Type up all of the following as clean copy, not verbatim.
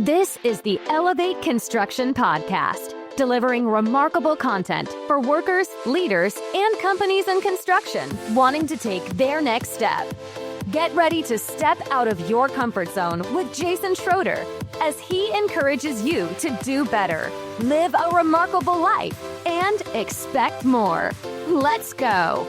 This is the Elevate Construction Podcast, delivering remarkable content for workers, leaders, and companies in construction wanting to take their next step. Get ready to step out of your comfort zone with Jason Schroeder as he encourages you to do better, live a remarkable life, and expect more. Let's go.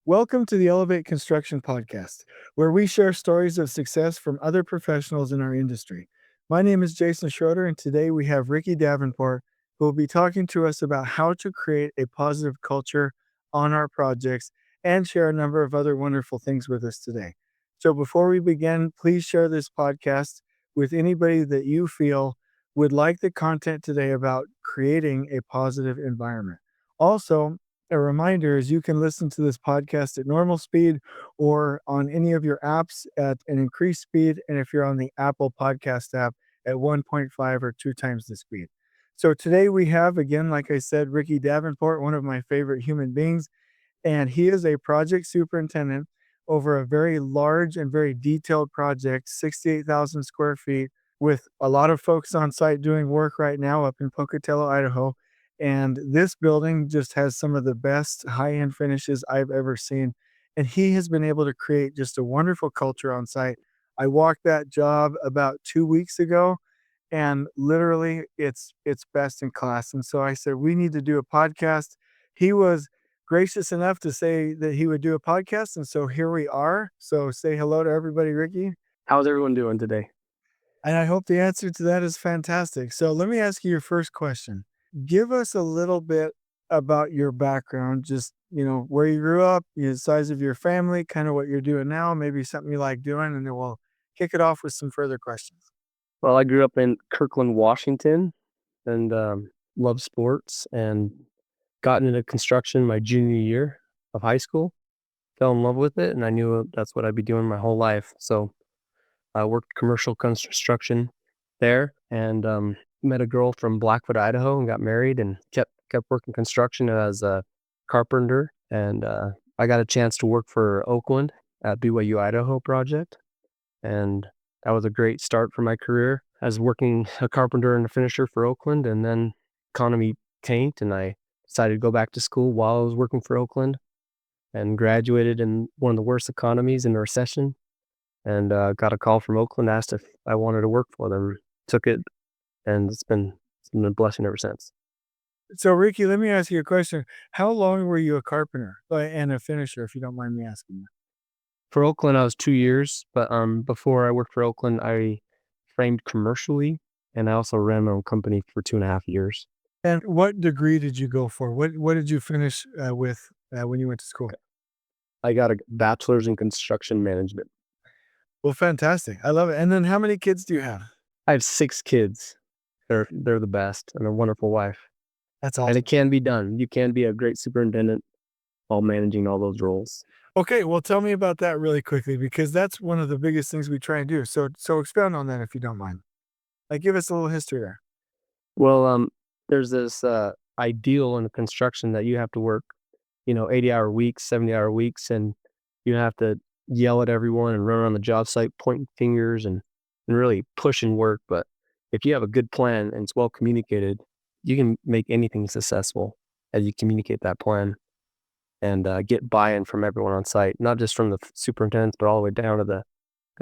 Welcome to the Elevate Construction Podcast, where we share stories of success from other professionals in our industry. My name is Jason Schroeder, and today we have Ricky Davenport, who will be talking to us about how to create a positive culture on our projects and share a number of other wonderful things with us today. So before we begin, please share this podcast with anybody that you feel would like the content today about creating a positive environment. Also, a reminder is you can listen to this podcast at normal speed or on any of your apps at an increased speed. And if you're on the Apple Podcast app at 1.5 or 2 times the speed. So today we have, again, like I said, Ricky Davenport, one of my favorite human beings, and he is a project superintendent over a very large and very detailed project, 68,000 square feet, with a lot of folks on site doing work right now up in Pocatello, Idaho. And this building just has some of the best high-end finishes I've ever seen. And he has been able to create just a wonderful culture on site. I walked that job about 2 weeks ago, and literally it's best in class. And so I said, we need to do a podcast. He was gracious enough to say that he would do a podcast. And so here we are. So say hello to everybody, Ricky. How's everyone doing today? And I hope the answer to that is fantastic. So let me ask you your first question. Give us a little bit about your background, just, where you grew up, the size of your family, kind of what you're doing now, maybe something you like doing, and then we'll kick it off with some further questions. Well, I grew up in Kirkland, Washington, and loved sports and got into construction my junior year of high school. Fell in love with it, and I knew that's what I'd be doing my whole life. So I worked commercial construction there, and met a girl from Blackfoot, Idaho, and got married and kept working construction as a carpenter. And I got a chance to work for Oakland at BYU Idaho project. And that was a great start for my career as working a carpenter and a finisher for Oakland. And then economy tanked, and I decided to go back to school while I was working for Oakland and graduated in one of the worst economies in a recession. And got a call from Oakland, asked if I wanted to work for them. Took it, and it's been a blessing ever since. So, Ricky, let me ask you a question. How long were you a carpenter and a finisher, if you don't mind me asking? For Oakland, I was 2 years, but before I worked for Oakland, I framed commercially, and I also ran my own company for 2.5 years. And what degree did you go for? What did you finish with when you went to school? I got a bachelor's in construction management. Well, fantastic. I love it. And then how many kids do you have? I have 6 kids. They're the best, and a wonderful wife. That's awesome. And it can be done. You can be a great superintendent while managing all those roles. Okay, well, tell me about that really quickly, because that's one of the biggest things we try and do. So expound on that if you don't mind. Give us a little history there. Well, there's this ideal in construction that you have to work, 80-hour weeks, 70-hour weeks, and you have to yell at everyone and run around the job site pointing fingers and really pushing work. But if you have a good plan and it's well communicated, you can make anything successful as you communicate that plan and get buy-in from everyone on site, not just from the superintendents, but all the way down to the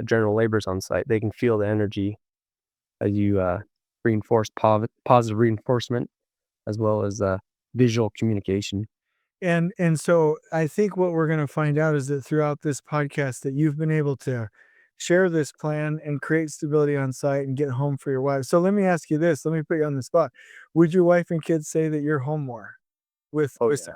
general laborers on site. They can feel the energy as you reinforce positive reinforcement as well as visual communication. And so I think what we're going to find out is that throughout this podcast that you've been able to share this plan and create stability on site and get home for your wife. So let me ask you this. Let me put you on the spot. Would your wife and kids say that you're home more with Yeah.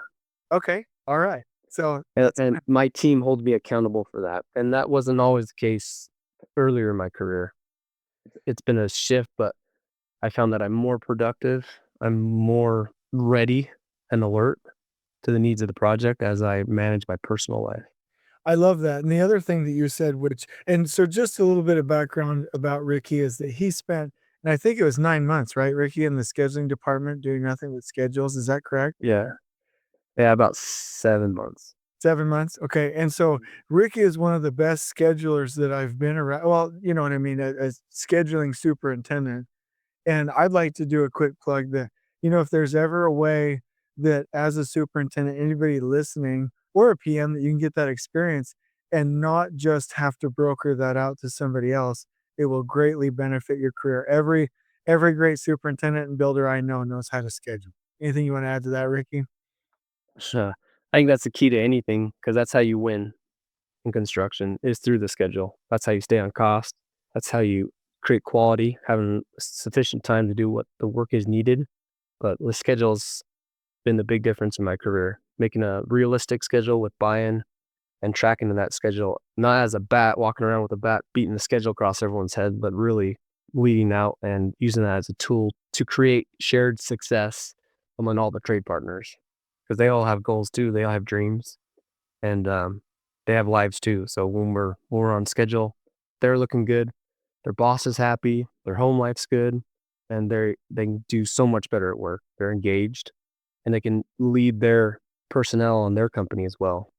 Okay. All right. So and my team holds me accountable for that. And that wasn't always the case earlier in my career. It's been a shift, but I found that I'm more productive. I'm more ready and alert to the needs of the project as I manage my personal life. I love that. And the other thing that you said, and so just a little bit of background about Ricky is that he spent, and I think it was 9 months, right, Ricky, in the scheduling department doing nothing but schedules. Is that correct? Yeah. Yeah, about 7 months. 7 months? Okay, and so Ricky is one of the best schedulers that I've been around, well, you know what I mean, a scheduling superintendent, and I'd like to do a quick plug that, if there's ever a way that as a superintendent, anybody listening or a PM that you can get that experience and not just have to broker that out to somebody else, it will greatly benefit your career. Every great superintendent and builder I know knows how to schedule. Anything you wanna add to that, Ricky? Sure. I think that's the key to anything because that's how you win in construction is through the schedule. That's how you stay on cost. That's how you create quality, having sufficient time to do what the work is needed. But the schedule's been the big difference in my career. Making a realistic schedule with buy-in and tracking to that schedule, not as a bat walking around with a bat beating the schedule across everyone's head, but really leading out and using that as a tool to create shared success among all the trade partners because they all have goals too. They all have dreams and they have lives too. So when we're on schedule, they're looking good. Their boss is happy. Their home life's good, and they can do so much better at work. They're engaged, and they can lead their personnel and their company as well.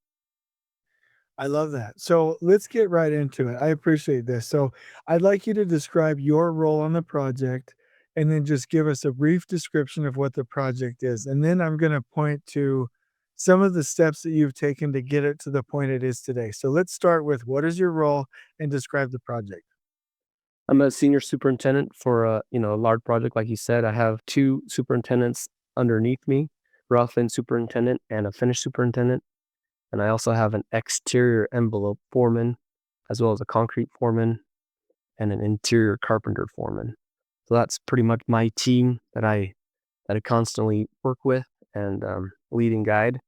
I love that. So let's get right into it. I appreciate this. So I'd like you to describe your role on the project and then just give us a brief description of what the project is. And then I'm going to point to some of the steps that you've taken to get it to the point it is today. So let's start with what is your role and describe the project. I'm a senior superintendent for a large project, like you said. I have two superintendents underneath me, rough end superintendent and a finish superintendent. And I also have an exterior envelope foreman, as well as a concrete foreman and an interior carpenter foreman. So that's pretty much my team that I constantly work with and lead and guide.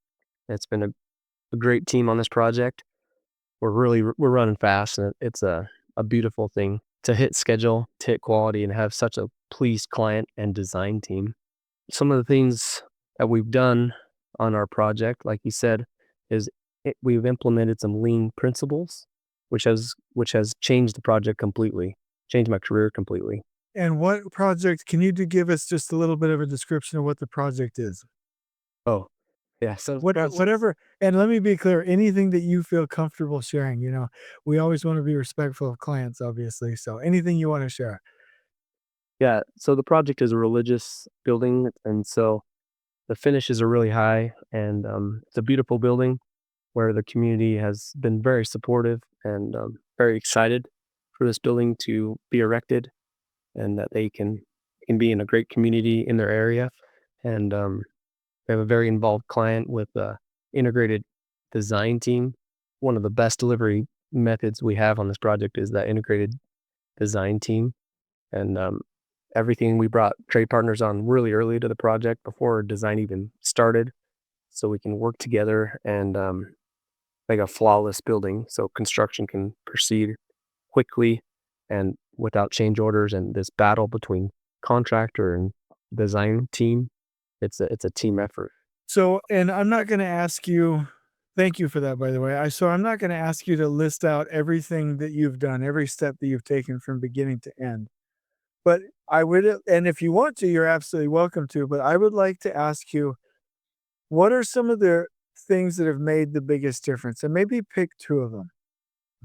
It's been a great team on this project. We're running fast, and it's a beautiful thing to hit schedule, to hit quality, and have such a pleased client and design team. Some of the things that we've done on our project, like you said, is we've implemented some lean principles, which has changed the project completely, changed my career completely. And what project, can you give us just a little bit of a description of what the project is? Oh, yeah. So Whatever, and let me be clear, anything that you feel comfortable sharing, we always wanna be respectful of clients, obviously, so anything you wanna share. yeah, so the project is a religious building, and so the finishes are really high, and it's a beautiful building where the community has been very supportive and very excited for this building to be erected, and that they can be in a great community in their area. And we have a very involved client with a integrated design team. One of the best delivery methods we have on this project is that integrated design team. And everything we brought trade partners on really early to the project before design even started, so we can work together and make a flawless building so construction can proceed quickly and without change orders and this battle between contractor and design team. It's a team effort. So, and I'm not gonna ask you, thank you for that, by the way. I'm not gonna ask you to list out everything that you've done, every step that you've taken from beginning to end. But I would, and if you want to, you're absolutely welcome to, but I would like to ask you, what are some of the things that have made the biggest difference? And maybe pick two of them.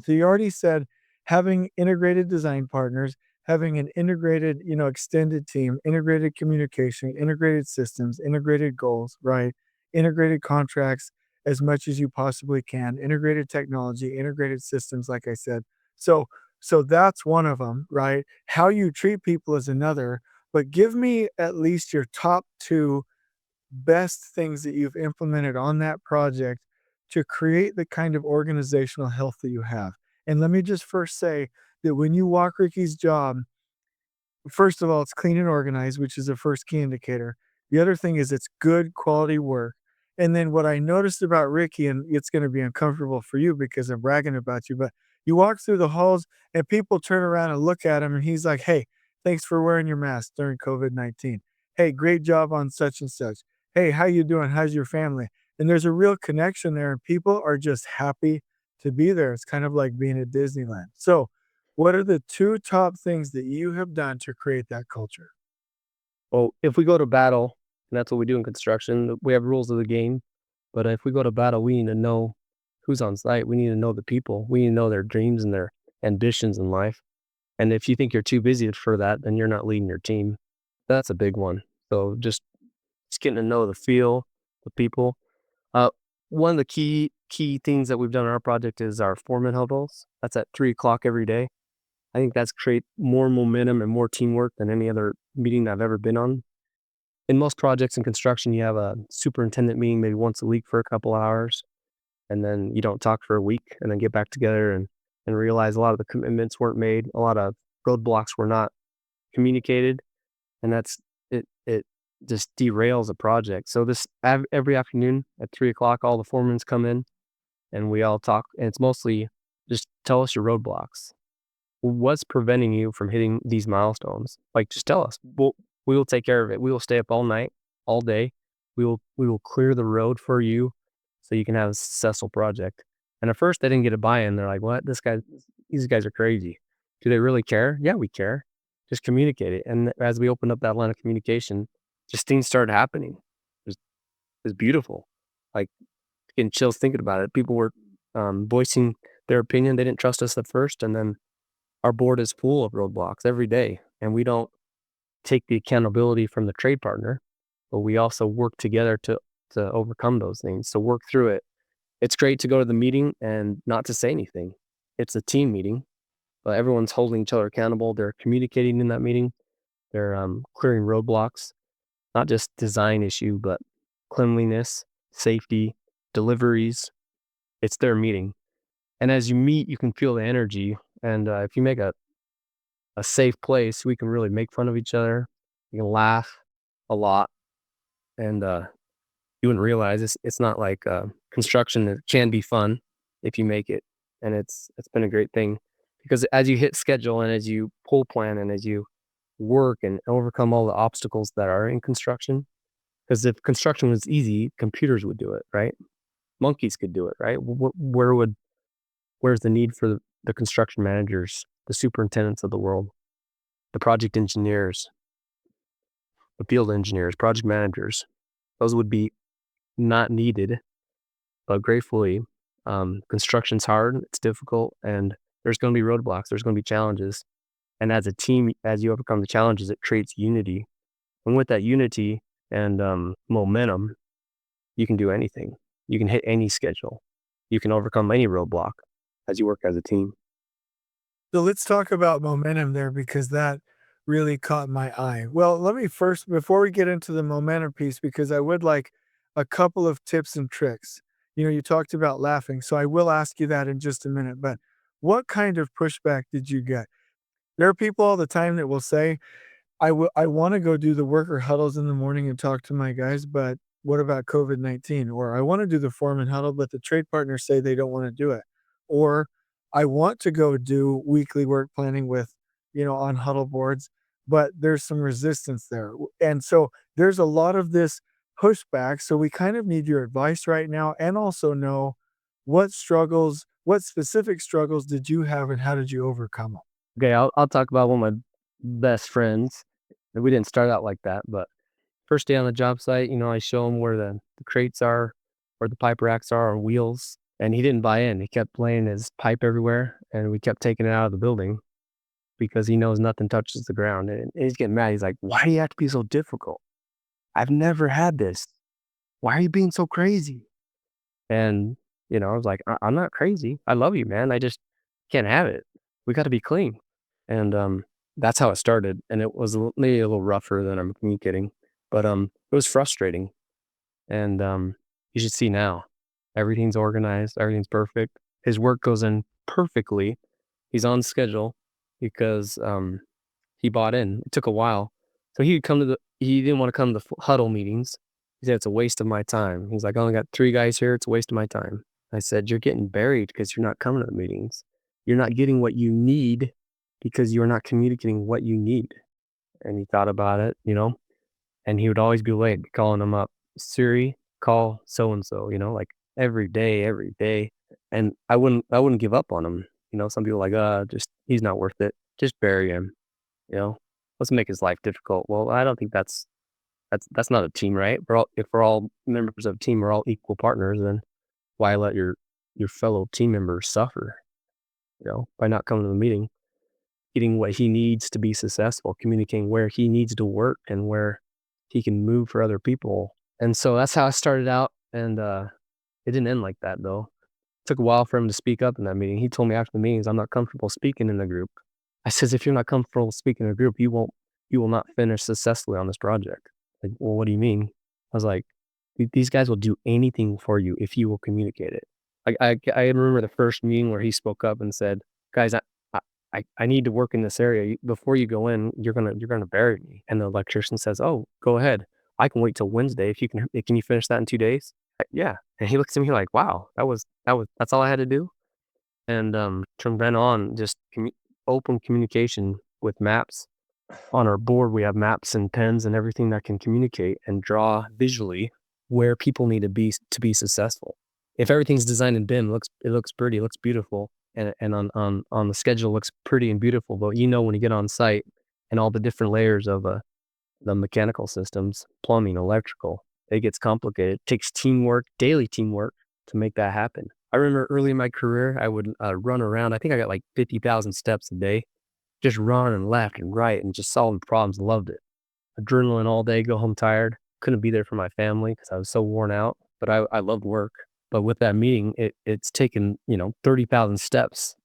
So you already said having integrated design partners, having an integrated, extended team, integrated communication, integrated systems, integrated goals, right? Integrated contracts as much as you possibly can, integrated technology, integrated systems, like I said. So so that's one of them, right? How you treat people is another, but give me at least your top two best things that you've implemented on that project to create the kind of organizational health that you have. And let me just first say that when you walk Ricky's job, first of all, it's clean and organized, which is the first key indicator. The other thing is it's good quality work. And then what I noticed about Ricky, and it's going to be uncomfortable for you because I'm bragging about you, but you walk through the halls and people turn around and look at him and he's like, "Hey, thanks for wearing your mask during COVID-19. Hey, great job on such and such. Hey, how you doing? How's your family?" And there's a real connection there and people are just happy to be there. It's kind of like being at Disneyland. So, what are the two top things that you have done to create that culture? Well, if we go to battle, and that's what we do in construction, we have rules of the game. But if we go to battle, we need to know who's on site. We need to know the people. We need to know their dreams and their ambitions in life. And if you think you're too busy for that, then you're not leading your team. That's a big one. So just getting to know the feel, the people. Uh, One of the key things that we've done on our project is our foreman huddles. That's at 3:00 every day. I think that's create more momentum and more teamwork than any other meeting I've ever been on. In most projects in construction, you have a superintendent meeting maybe once a week for a couple hours, and then you don't talk for a week, and then get back together and realize a lot of the commitments weren't made, a lot of roadblocks were not communicated, and it just derails a project. So this every afternoon at 3:00, all the foremans come in and we all talk, and it's mostly just tell us your roadblocks. What's preventing you from hitting these milestones? Like, just tell us. We will take care of it. We will stay up all night, all day. We will clear the road for you so you can have a successful project. And at first they didn't get a buy-in. They're like, what? These guys are crazy. Do they really care? Yeah, we care. Just communicate it. And as we opened up that line of communication, just things started happening. It was beautiful. Like, getting chills thinking about it. People were voicing their opinion. They didn't trust us at first, and then our board is full of roadblocks every day, and we don't take the accountability from the trade partner, but we also work together to overcome those things, to work through it. It's great to go to the meeting and not to say anything. It's a team meeting, but everyone's holding each other accountable. They're communicating in that meeting. They're clearing roadblocks, not just design issue, but cleanliness, safety, deliveries. It's their meeting. And as you meet, you can feel the energy. And if you make a safe place, we can really make fun of each other. You can laugh a lot. And you wouldn't realize it's not like construction. It can be fun if you make it. And it's been a great thing, because as you hit schedule and as you pull plan and as you work and overcome all the obstacles that are in construction, because if construction was easy, computers would do it, right? Monkeys could do it, right? Where's the need for the construction managers, the superintendents of the world, the project engineers, the field engineers, project managers? Those would be not needed, but gratefully, construction's hard, it's difficult, and there's going to be roadblocks, there's going to be challenges. And as a team, as you overcome the challenges, it creates unity. And with that unity and momentum, you can do anything. You can hit any schedule. You can overcome any roadblock as you work as a team. So let's talk about momentum there because that really caught my eye. Well, let me first, before we get into the momentum piece, because I would like a couple of tips and tricks. You talked about laughing, so I will ask you that in just a minute. But what kind of pushback did you get? There are people all the time that will say, I wanna go do the worker huddles in the morning and talk to my guys, but what about COVID-19? Or I wanna do the foreman huddle, but the trade partners say they don't wanna do it. Or I want to go do weekly work planning with, on huddle boards, but there's some resistance there. And so there's a lot of this pushback. So we kind of need your advice right now and also know what specific struggles did you have and how did you overcome them? Okay, I'll talk about one of my best friends. And we didn't start out like that, but first day on the job site, I show him where the crates are, where the pipe racks are on wheels, and he didn't buy in. He kept laying his pipe everywhere, and we kept taking it out of the building because he knows nothing touches the ground. And he's getting mad. He's like, "Why do you have to be so difficult? I've never had this. Why are you being so crazy?" And I was like, I'm not crazy. I love you, man. I just can't have it. We got to be clean." And that's how it started. And it was maybe a little rougher than I'm communicating, but it was frustrating. And you should see now, everything's organized, everything's perfect. His work goes in perfectly. He's on schedule because he bought in. It took a while, so he didn't want to come to the huddle meetings. He said, "It's a waste of my time." He's like, "I only got 3 guys here. It's a waste of my time." I said, "You're getting buried because you're not coming to the meetings. You're not getting what you need because you're not communicating what you need." And he thought about it, and he would always be late, calling him up, "Siri, call so and so," like every day, every day. And I wouldn't give up on him. Some people are like, just he's not worth it. Just bury him. You know, let's make his life difficult. Well, I don't think that's not a team, right? If we're all members of a team, we're all equal partners, then why let your fellow team members suffer, by not coming to the meeting, getting what he needs to be successful, communicating where he needs to work and where he can move for other people. And so that's how I started out. And it didn't end like that, though. It took a while for him to speak up in that meeting. He told me after the meetings, I'm not comfortable speaking in the group. I says, if you're not comfortable speaking in a group, you will not finish successfully on this project. Like, well, what do you mean? I was like, these guys will do anything for you if you will communicate it. I remember the first meeting where he spoke up and said, guys, I need to work in this area. Before you go in, you're gonna bury me. And the electrician says, oh, go ahead. I can wait till Wednesday. If you can you finish that in 2 days? Yeah. And he looks at me like, wow, that's all I had to do. And from then on, just open communication with maps. On our board, we have maps and pens and everything that can communicate and draw visually where people need to be successful. If everything's designed in BIM, it looks pretty, it looks beautiful, and on the schedule looks pretty and beautiful. But when you get on site and all the different layers of the mechanical systems, plumbing, electrical, it gets complicated. It takes teamwork, daily teamwork, to make that happen. I remember early in my career, I would run around. I think I got like 50,000 steps a day, just running left and right and just solving problems. Loved it. Adrenaline all day, go home tired. Couldn't be there for my family because I was so worn out, but I loved work. But with that meeting, it's taken, 30,000 steps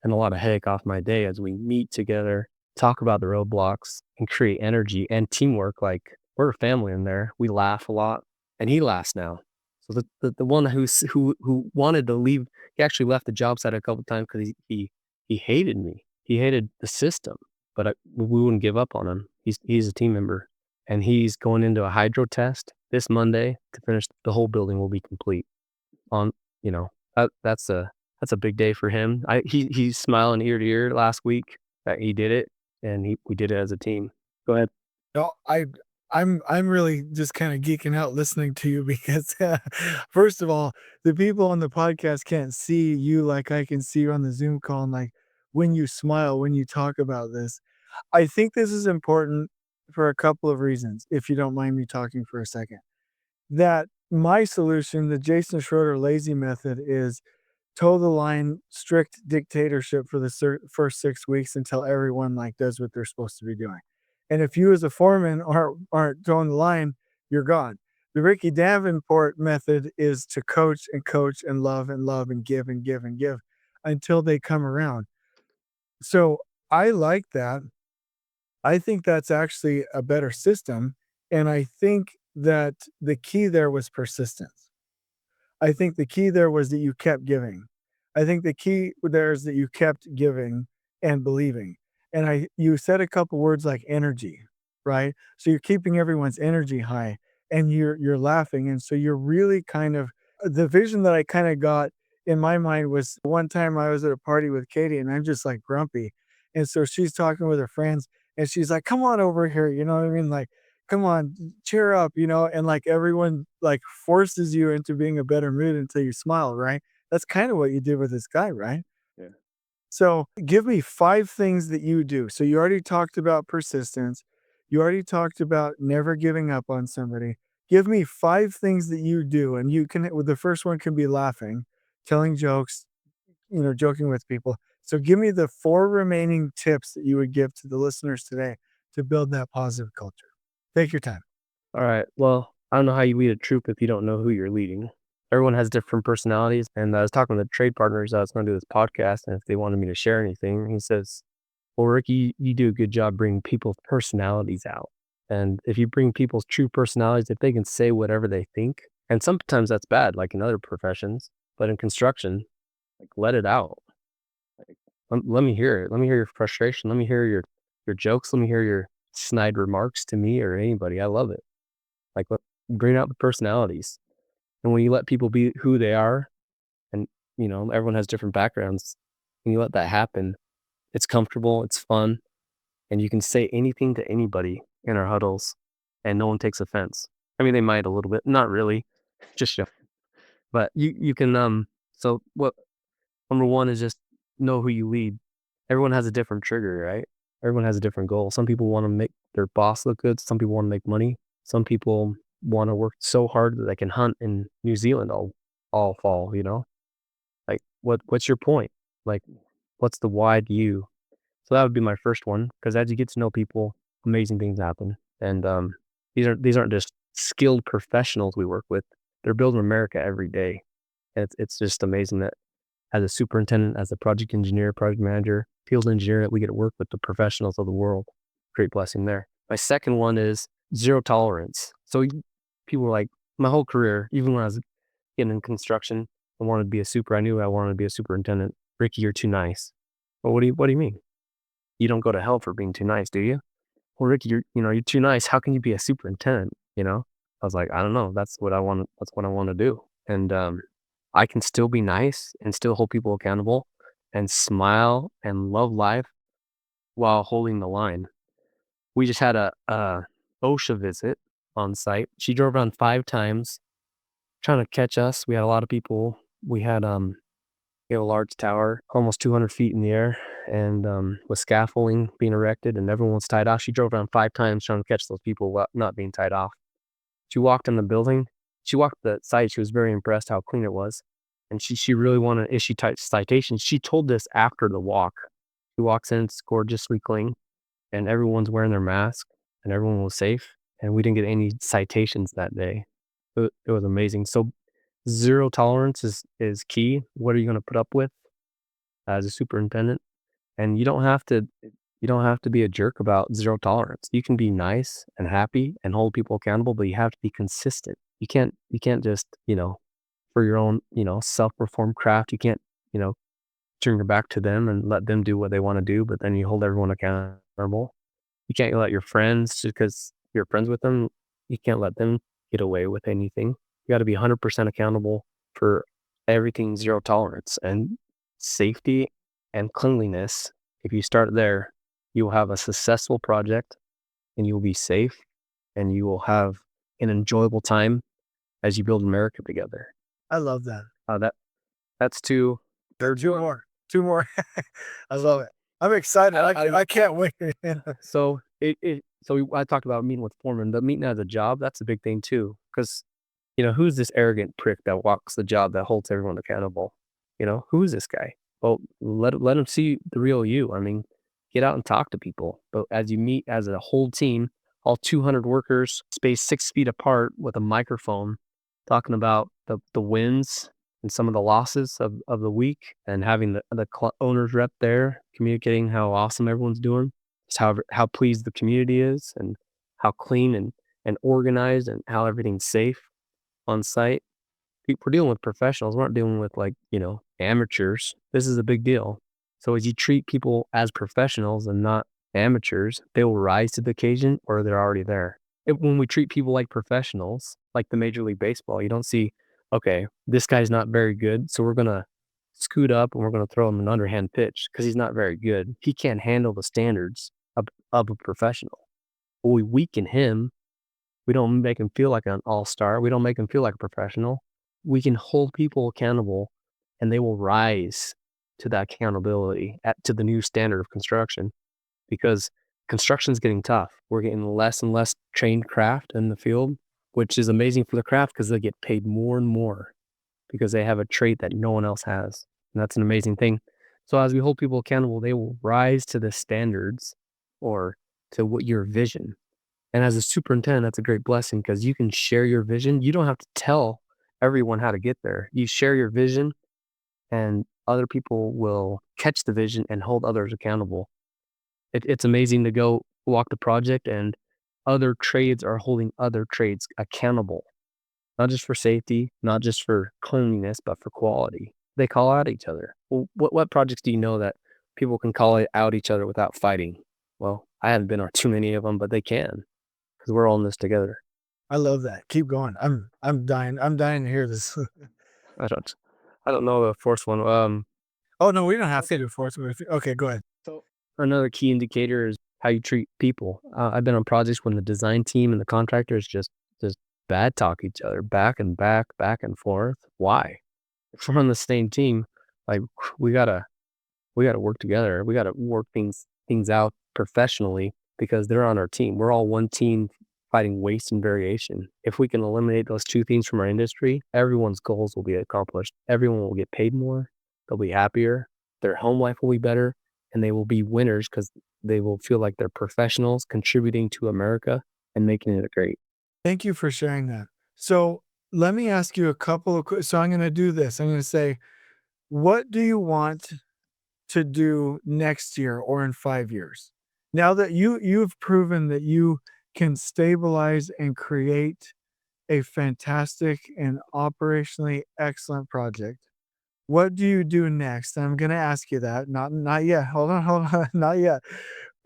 and a lot of headache off my day as we meet together, talk about the roadblocks, and create energy and teamwork. Like, we're a family in there. We laugh a lot, and he laughs now. So the one who wanted to leave, he actually left the job site a couple of times because he hated me. He hated the system, but we wouldn't give up on him. He's a team member, and he's going into a hydro test this Monday to finish. The whole building will be complete. On that's a big day for him. He's smiling ear to ear last week that he did it, and we did it as a team. Go ahead. No, I'm really just kind of geeking out listening to you because first of all, the people on the podcast can't see you like I can see you on the Zoom call, and like when you smile when you talk about this. I think this is important for a couple of reasons, if you don't mind me talking for a second. That my solution, the Jason Schroeder lazy method, is toe the line, strict dictatorship for the first 6 weeks until everyone like does what they're supposed to be doing. And if you as a foreman aren't towing the line, you're gone. The Ricky Davenport method is to coach and love and give and give and give until they come around. So I like that. I think that's actually a better system. And I think that the key there was persistence. I think the key there was that you kept giving. I think the key there is that you kept giving and believing. And you said a couple words like energy, right? So you're keeping everyone's energy high and you're laughing. And so you're really kind of the vision that I kind of got in my mind was one time I was at a party with Katie and I'm just like grumpy. And so she's talking with her friends and she's like, come on over here. You know what I mean? Like, come on, cheer up, and like everyone like forces you into being a better mood until you smile, right? That's kind of what you did with this guy, right? Yeah. So give me 5 things that you do. So you already talked about persistence. You already talked about never giving up on somebody. Give me 5 things that you do. And the first one can be laughing, telling jokes, joking with people. So give me the 4 remaining tips that you would give to the listeners today to build that positive culture. Take your time. All right. Well, I don't know how you lead a troop if you don't know who you're leading. Everyone has different personalities. And I was talking to the trade partners. I was going to do this podcast. And if they wanted me to share anything, he says, well, Ricky, you do a good job bringing people's personalities out. And if you bring people's true personalities, if they can say whatever they think, and sometimes that's bad, like in other professions, but in construction, like let it out. Like, let me hear it. Let me hear your frustration. Let me hear your jokes. Let me hear your snide remarks to me or anybody. I love it. Like, bring out the personalities. And when you let people be who they are, and everyone has different backgrounds, and you let that happen, it's comfortable, it's fun, and you can say anything to anybody in our huddles, and no one takes offense. I mean, they might a little bit, not really, just show. But you can. So what? Number one is just know who you lead. Everyone has a different trigger, right? Everyone has a different goal. Some people want to make their boss look good. Some people want to make money. Some people want to work so hard that they can hunt in New Zealand all fall. what's your point? Like, what's the why do you? So that would be my first one, because as you get to know people, amazing things happen. And these aren't just skilled professionals we work with. They're building America every day. And it's just amazing that as a superintendent, as a project engineer, project manager, field engineer, that we get to work with the professionals of the world. Great blessing there. My second one is zero tolerance. So people were like, my whole career, even when I was getting in construction, I knew I wanted to be a superintendent. Ricky, you're too nice. Well, what do you mean? You don't go to hell for being too nice, do you? Well, Ricky, you're too nice. How can you be a superintendent? I was like, I don't know. That's what I want. That's what I want to do. And I can still be nice and still hold people accountable and smile and love life while holding the line. We just had a OSHA visit on site. She drove around 5 times trying to catch us. We had a lot of people. We have a large tower, almost 200 feet in the air, and with scaffolding being erected, and everyone was tied off. She drove around 5 times trying to catch those people while not being tied off. She walked in the building. She walked the site. She was very impressed how clean it was, and she really wanted to issue citations. She told us after the walk. She walks in, it's gorgeously clean, and everyone's wearing their mask, and everyone was safe, and we didn't get any citations that day. It was amazing. So zero tolerance is key. What are you going to put up with as a superintendent? And you don't have to be a jerk about zero tolerance. You can be nice and happy and hold people accountable, but you have to be consistent. You can't just, for your own, self-performed craft, you can't, you know, turn your back to them and let them do what they want to do, but then you hold everyone accountable. You can't let your friends, just because you're friends with them, you can't let them get away with anything. You got to be 100% accountable for everything, zero tolerance, and safety and cleanliness. If you start there, you will have a successful project, and you will be safe, and you will have an enjoyable time as you build America together. I love that. That's two. There's two more. Two more. I love it. I'm excited. I can't wait. So I talked about meeting with foreman, but meeting as a job, that's a big thing too. Because, who's this arrogant prick that walks the job that holds everyone accountable? Who is this guy? Well, let him see the real you. I mean, get out and talk to people. But as you meet as a whole team, all 200 workers spaced 6 feet apart with a microphone, talking about the wins and some of the losses of the week, and having the owner's rep there communicating how awesome everyone's doing, just how pleased the community is, and how clean and organized, and how everything's safe on site. We're dealing with professionals. We're not dealing with amateurs. This is a big deal. So as you treat people as professionals and not amateurs, they will rise to the occasion, or they're already there. When we treat people like professionals, like the Major League Baseball, you don't see, okay, this guy's not very good, so we're going to scoot up and we're going to throw him an underhand pitch because he's not very good. He can't handle the standards of a professional. Well, we weaken him. We don't make him feel like an all-star. We don't make him feel like a professional. We can hold people accountable, and they will rise to that accountability, to the new standard of construction, because construction is getting tough. We're getting less and less trained craft in the field, which is amazing for the craft because they get paid more and more because they have a trait that no one else has. And that's an amazing thing. So as we hold people accountable, they will rise to the standards, or to what your vision. And as a superintendent, that's a great blessing because you can share your vision. You don't have to tell everyone how to get there. You share your vision, and other people will catch the vision and hold others accountable. It's amazing to go walk the project, and other trades are holding other trades accountable, not just for safety, not just for cleanliness, but for quality. They call out each other. Well, what projects do you know that people can call out each other without fighting? Well, I haven't been on too many of them, but they can, because we're all in this together. I love that. Keep going. I'm dying. I'm dying to hear this. I don't know the fourth one. Oh no, we don't have to do fourth. Okay, go ahead. So another key indicator is how you treat people. I've been on projects when the design team and the contractors just bad talk each other back and back and forth. Why? If we're on the same team, like we gotta work together. We gotta work things out professionally because they're on our team. We're all one team fighting waste and variation. If we can eliminate those two things from our industry, everyone's goals will be accomplished. Everyone will get paid more, they'll be happier, their home life will be better, and they will be winners because they will feel like they're professionals contributing to America and making it great. Thank you for sharing that. So let me ask you a couple of so I'm going to do this. I'm going to say, what do you want to do next year or in 5 years? Now that you've proven that you can stabilize and create a fantastic and operationally excellent project, what do you do next? I'm gonna ask you that. Not yet. Hold on, not yet.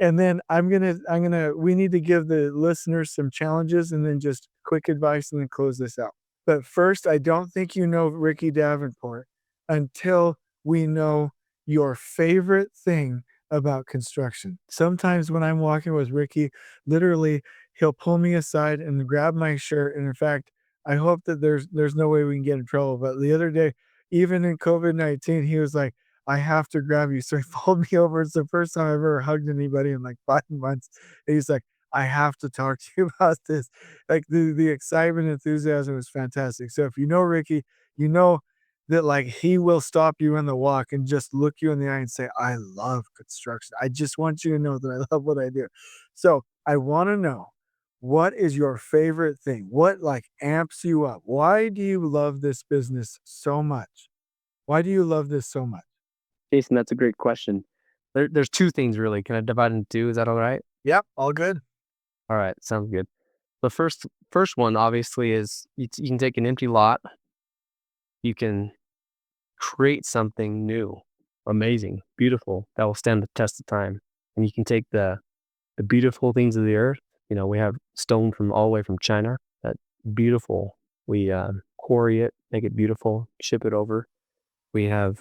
And then I'm gonna we need to give the listeners some challenges and then just quick advice and then close this out. But first, I don't think you know Ricky Davenport until we know your favorite thing about construction. Sometimes when I'm walking with Ricky, literally he'll pull me aside and grab my shirt. And in fact, I hope that there's no way we can get in trouble. But the other day, even in COVID-19, he was like, I have to grab you. So he pulled me over. It's the first time I've ever hugged anybody in like 5 months. And he's like, I have to talk to you about this. Like the excitement, enthusiasm was fantastic. So if you know Ricky, you know that like he will stop you in the walk and just look you in the eye and say, I love construction. I just want you to know that I love what I do. So I want to know, what is your favorite thing? What like amps you up? Why do you love this business so much? Why do you love this so much? Jason, that's a great question. There's two things really. Can I divide into two? Is that all right? Yep, all good. All right, sounds good. The first one obviously is you can take an empty lot, you can create something new, amazing, beautiful that will stand the test of time, and you can take the beautiful things of the earth. You know, we have stone from all the way from China. That beautiful. We quarry it, make it beautiful, ship it over. We have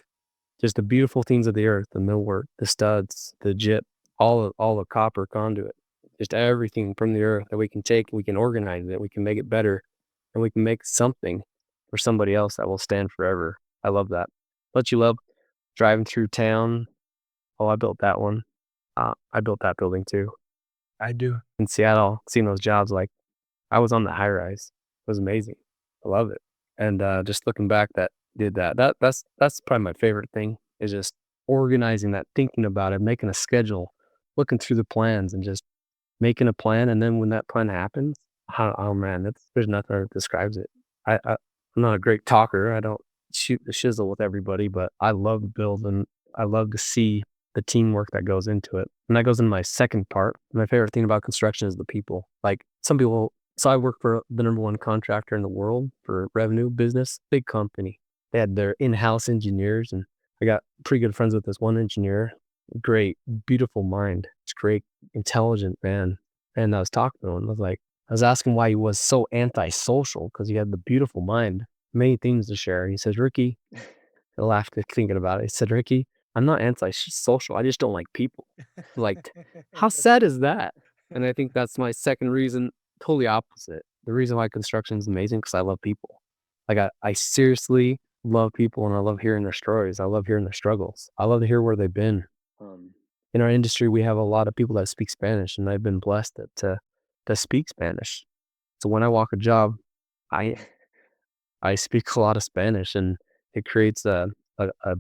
just the beautiful things of the earth, the millwork, the studs, the gyp, all the copper conduit, just everything from the earth that we can take, we can organize it, we can make it better, and we can make something for somebody else that will stand forever. I love that. Don't you love driving through town? Oh, I built that one. I built that building too. I do. In Seattle, seeing those jobs, like I was on the high rise. It was amazing. I love it. And just looking back, that did that. That's probably my favorite thing is just organizing that, thinking about it, making a schedule, looking through the plans, and just making a plan. And then when that plan happens, oh man, there's nothing that describes it. I'm not a great talker. I don't shoot the shizzle with everybody, but I love building. I love to see the teamwork that goes into it. And that goes into my second part. My favorite thing about construction is the people. Like some people, so I work for the number one contractor in the world for revenue business, big company. They had their in-house engineers, and I got pretty good friends with this one engineer. Great, beautiful mind. It's great, intelligent man. And I was talking to him. I was asking why he was so antisocial because he had the beautiful mind, many things to share. And he says, Ricky, I laughed thinking about it. He said, Ricky, I'm not anti-social. I just don't like people. Like, how sad is that? And I think that's my second reason, totally opposite. The reason why construction is amazing because I love people. Like I seriously love people and I love hearing their stories. I love hearing their struggles. I love to hear where they've been. In our industry, we have a lot of people that speak Spanish, and I've been blessed to speak Spanish. So when I walk a job, I I speak a lot of Spanish, and it creates a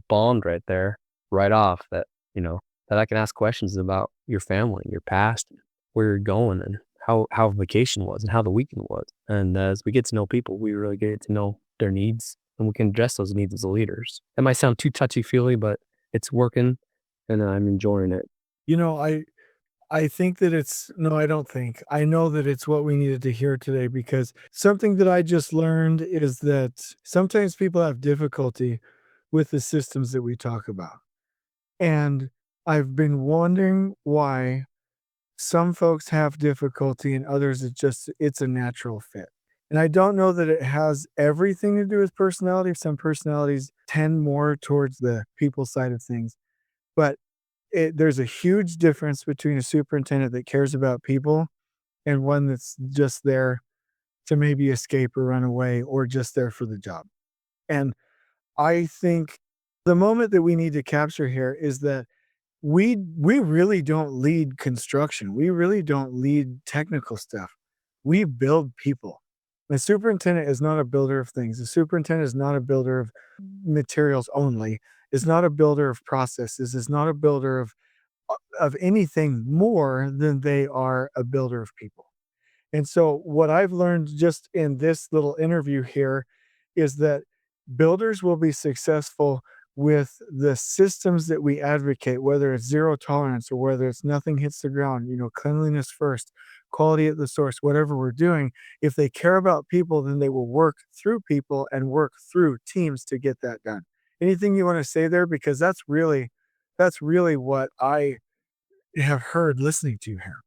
bond right there, right off that, you know, that I can ask questions about your family, your past, where you're going, and how vacation was and how the weekend was. And as we get to know people, we really get to know their needs, and we can address those needs as leaders. It might sound too touchy-feely, but it's working, and I'm enjoying it. You know, I think that it's no, I don't think. I know that it's what we needed to hear today because something that I just learned is that sometimes people have difficulty with the systems that we talk about. And I've been wondering why some folks have difficulty and others it's a natural fit. And I don't know that it has everything to do with personality. Some personalities tend more towards the people side of things, but there's a huge difference between a superintendent that cares about people and one that's just there to maybe escape or run away or just there for the job. And I think the moment that we need to capture here is that we really don't lead construction. We really don't lead technical stuff. We build people. The superintendent is not a builder of things. The superintendent is not a builder of materials only. is not a builder of processes, is not a builder of anything more than they are a builder of people. And so, what I've learned just in this little interview here is that builders will be successful with the systems that we advocate, whether it's zero tolerance or whether it's nothing hits the ground, cleanliness first, quality at the source, whatever we're doing. If they care about people, then they will work through people and work through teams to get that done. Anything you want to say there? Because that's really what I have heard listening to you here.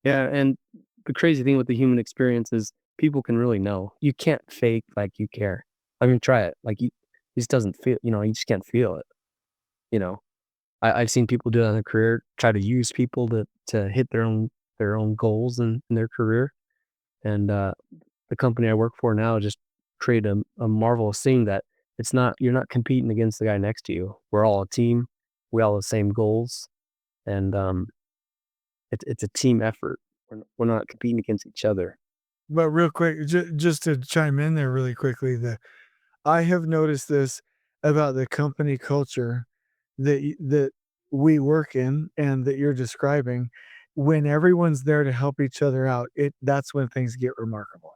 Yeah, and the crazy thing with the human experience is people can really know. You can't fake like you care. I mean, try it. Like you just doesn't feel. You just can't feel it. You know, I've seen people do that in their career, try to use people to hit their own goals in their career. And the company I work for now just created a marvelous thing that you're not competing against the guy next to you. We're all a team. We all have the same goals, and it's a team effort. We're not competing against each other. But real quick, just to chime in there really quickly, I have noticed this about the company culture that we work in and that you're describing. When everyone's there to help each other out, that's when things get remarkable.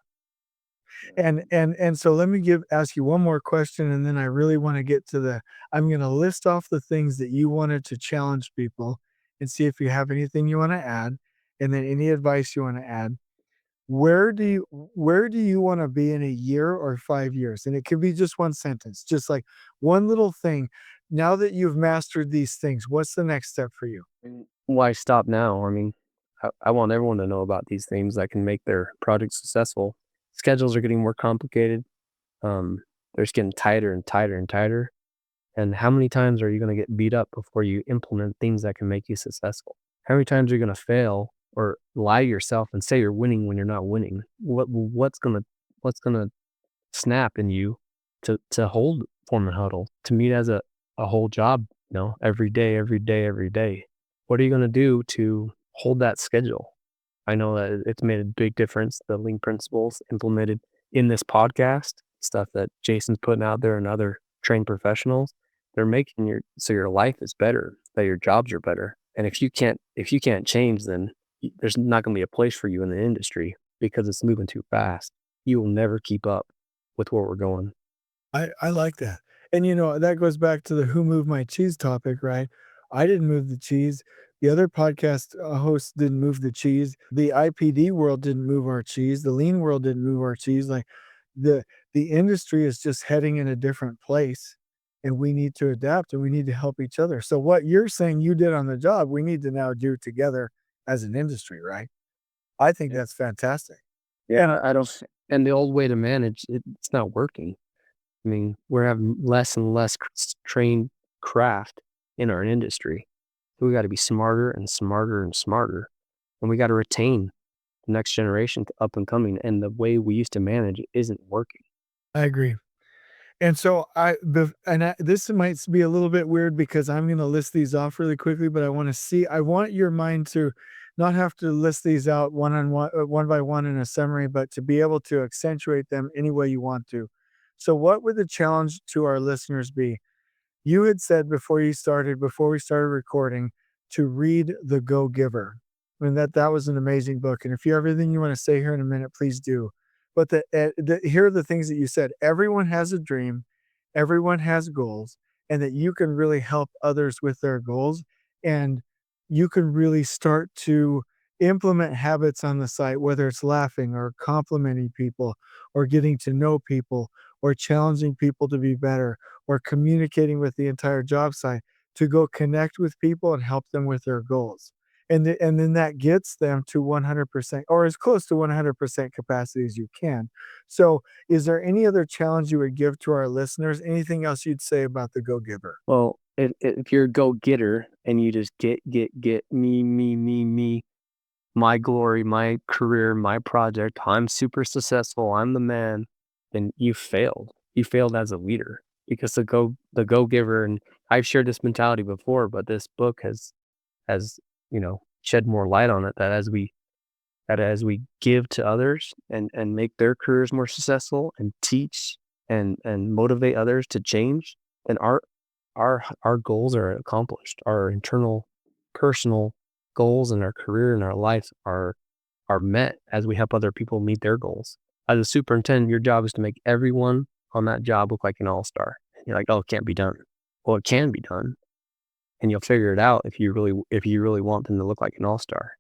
And so let me ask you one more question, and then I really want to get to I'm going to list off the things that you wanted to challenge people and see if you have anything you want to add, and then any advice you want to add. Where do you wanna be in a year or 5 years? And it could be just one sentence, just like one little thing. Now that you've mastered these things, what's the next step for you? Why stop now? I mean, I want everyone to know about these things that can make their project successful. Schedules are getting more complicated. They're just getting tighter and tighter and tighter. And how many times are you going to get beat up before you implement things that can make you successful? How many times are you going to fail or lie to yourself and say you're winning when you're not winning? What's gonna snap in you to hold foreman huddle, to meet as a whole job, every day, every day, every day? What are you gonna do to hold that schedule? I know that it's made a big difference, the lean principles implemented in this podcast, stuff that Jason's putting out there and other trained professionals. They're making your life is better, that your jobs are better. And if you can't change, then there's not going to be a place for you in the industry because it's moving too fast. You will never keep up with where we're going. I like that. And, that goes back to the "Who moved my cheese" topic, right? I didn't move the cheese. The other podcast, hosts didn't move the cheese. The IPD world didn't move our cheese. The lean world didn't move our cheese. Like, the the industry is just heading in a different place, and we need to adapt, and we need to help each other. So what you're saying you did on the job, we need to now do together as an industry, right? I think Yeah. that's fantastic. Yeah, I don't. And the old way to manage it's not working. I mean, we're having less and less trained craft in our industry. So we got to be smarter and smarter and smarter, and we got to retain the next generation up and coming. And the way we used to manage isn't working. I agree. And so this might be a little bit weird because I'm going to list these off really quickly, but I want your mind to not have to list these out one by one in a summary, but to be able to accentuate them any way you want to. So what would the challenge to our listeners be? You had said before we started recording, to read The Go Giver. And that was an amazing book. And if you have everything you want to say here in a minute, please do. But here are the things that you said. Everyone has a dream, everyone has goals, and that you can really help others with their goals. And you can really start to implement habits on the site, whether it's laughing or complimenting people or getting to know people or challenging people to be better or communicating with the entire job site to go connect with people and help them with their goals. And then that gets them to 100% or as close to 100% capacity as you can. So, is there any other challenge you would give to our listeners? Anything else you'd say about the Go Giver? Well, if you're a go getter and you just get me, me, me, me, my glory, my career, my project, I'm super successful, I'm the man, then you failed. You failed as a leader because the go giver, and I've shared this mentality before, but this book has shed more light on it, that as we give to others and make their careers more successful and teach and motivate others to change, then our goals are accomplished. Our internal personal goals in our career and our life are met as we help other people meet their goals. As a superintendent, your job is to make everyone on that job look like an all-star. You're like, oh, it can't be done. Well, it can be done, and you'll figure it out if you really want them to look like an all-star.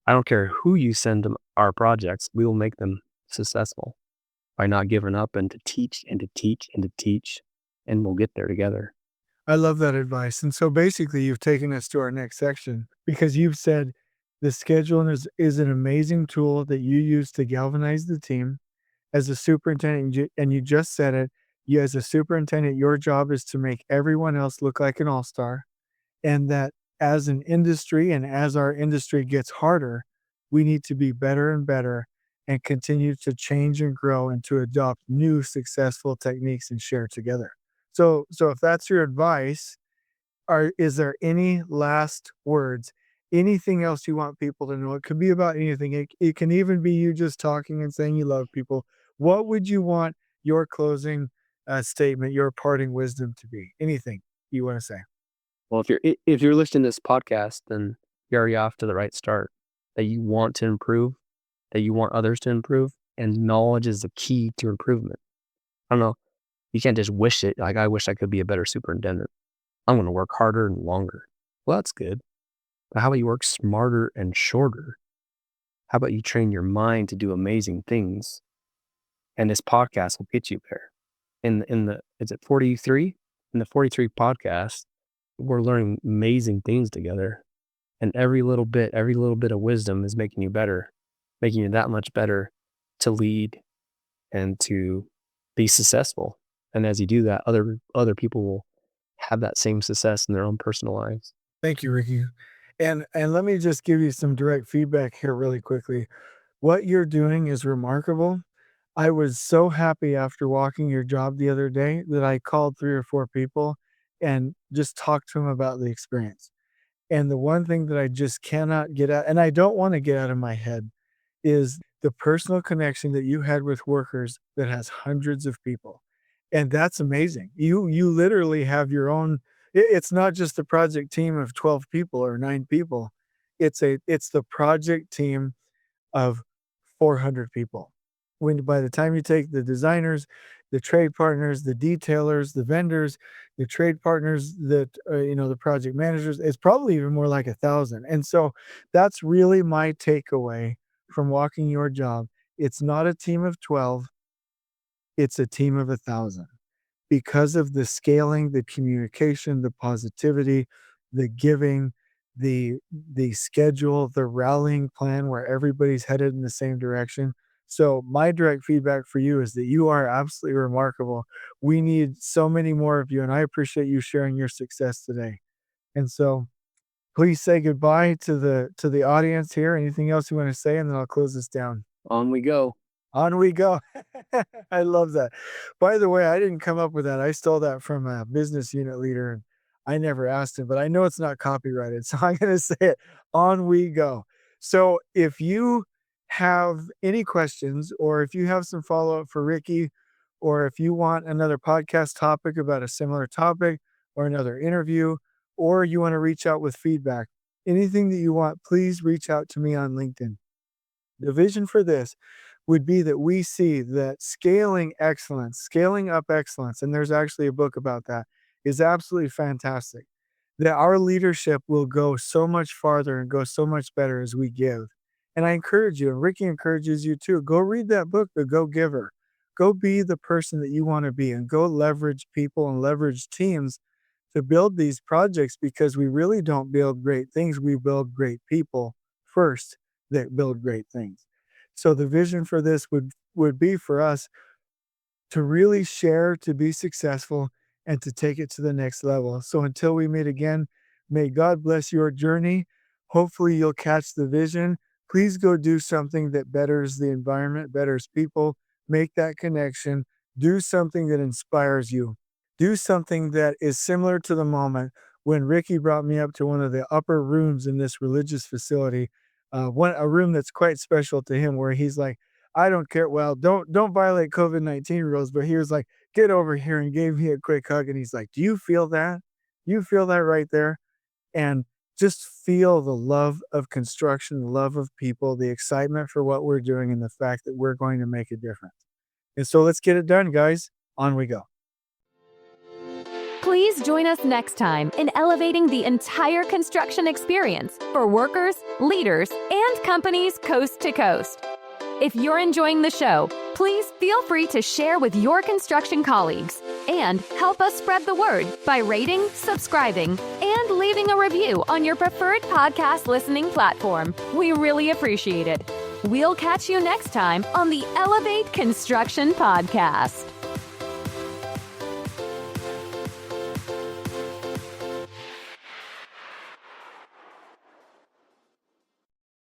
I don't care who you send them our projects, we will make them successful by not giving up and to teach and to teach and to teach, and we'll get there together. I love that advice. And so basically, you've taken us to our next section because you've said the scheduling is an amazing tool that you use to galvanize the team. As a superintendent, and you just said it, you as a superintendent, your job is to make everyone else look like an all-star. And that as an industry and as our industry gets harder, we need to be better and better and continue to change and grow and to adopt new successful techniques and share together. So if that's your advice, is there any last words? Anything else you want people to know? It could be about anything. It can even be you just talking and saying you love people. What would you want your closing statement, your parting wisdom to be? Anything you want to say? Well, if you're listening to this podcast, then you're already off to the right start. That you want to improve, that you want others to improve, and knowledge is the key to improvement. I don't know. You can't just wish it. Like, I wish I could be a better superintendent. I'm going to work harder and longer. Well, that's good. But how about you work smarter and shorter? How about you train your mind to do amazing things? And this podcast will get you there. Is it 43? In the 43 podcast, we're learning amazing things together. And every little bit of wisdom is making you better, making you that much better to lead and to be successful. And as you do that, other people will have that same success in their own personal lives. Thank you, Ricky. And let me just give you some direct feedback here really quickly. What you're doing is remarkable. I was so happy after walking your job the other day that I called 3 or 4 people and just talked to them about the experience. And the one thing that I just cannot get out, and I don't wanna get out of my head, is the personal connection that you had with workers that has hundreds of people. And that's amazing. You literally have your own it's not just a project team of 12 people or 9 people. It's the project team of 400 people. When by the time you take the designers, the trade partners, the detailers, the vendors, the trade partners, the project managers, it's probably even more like 1,000. And so that's really my takeaway from walking your job. It's not a team of 12, it's a team of 1,000 because of the scaling, the communication, the positivity, the giving, the schedule, the rallying plan where everybody's headed in the same direction. So my direct feedback for you is that you are absolutely remarkable. We need so many more of you, and I appreciate you sharing your success today. And so please say goodbye to the audience here. Anything else you want to say, and then I'll close this down. On we go. On we go. I love that. By the way, I didn't come up with that. I stole that from a business unit leader, and I never asked him, but I know it's not copyrighted, so I'm gonna say it. On we go. So if you have any questions, or if you have some follow-up for Ricky, or if you want another podcast topic about a similar topic, or another interview, or you want to reach out with feedback, anything that you want, please reach out to me on LinkedIn. The vision for this would be that we see that scaling excellence, scaling up excellence, and there's actually a book about that, is absolutely fantastic. That our leadership will go so much farther and go so much better as we give. And I encourage you, and Ricky encourages you too, go read that book, The Go Giver. Go be the person that you want to be and go leverage people and leverage teams to build these projects because we really don't build great things. We build great people first that build great things. So the vision for this would be for us to really share, to be successful, and to take it to the next level. So until we meet again, may God bless your journey. Hopefully you'll catch the vision. Please go do something that betters the environment, betters people, make that connection, do something that inspires you. Do something that is similar to the moment when Ricky brought me up to one of the upper rooms in this religious facility, a room that's quite special to him, where he's like, "I don't care. Well, don't violate COVID-19 rules," but he was like, "Get over here," and gave me a quick hug, and he's like, "Do you feel that?" You feel that right there, and just feel the love of construction, the love of people, the excitement for what we're doing, and the fact that we're going to make a difference. And so let's get it done, guys. On we go. Please join us next time in elevating the entire construction experience for workers, leaders, and companies coast to coast. If you're enjoying the show, please feel free to share with your construction colleagues and help us spread the word by rating, subscribing, and leaving a review on your preferred podcast listening platform. We really appreciate it. We'll catch you next time on the Elevate Construction Podcast.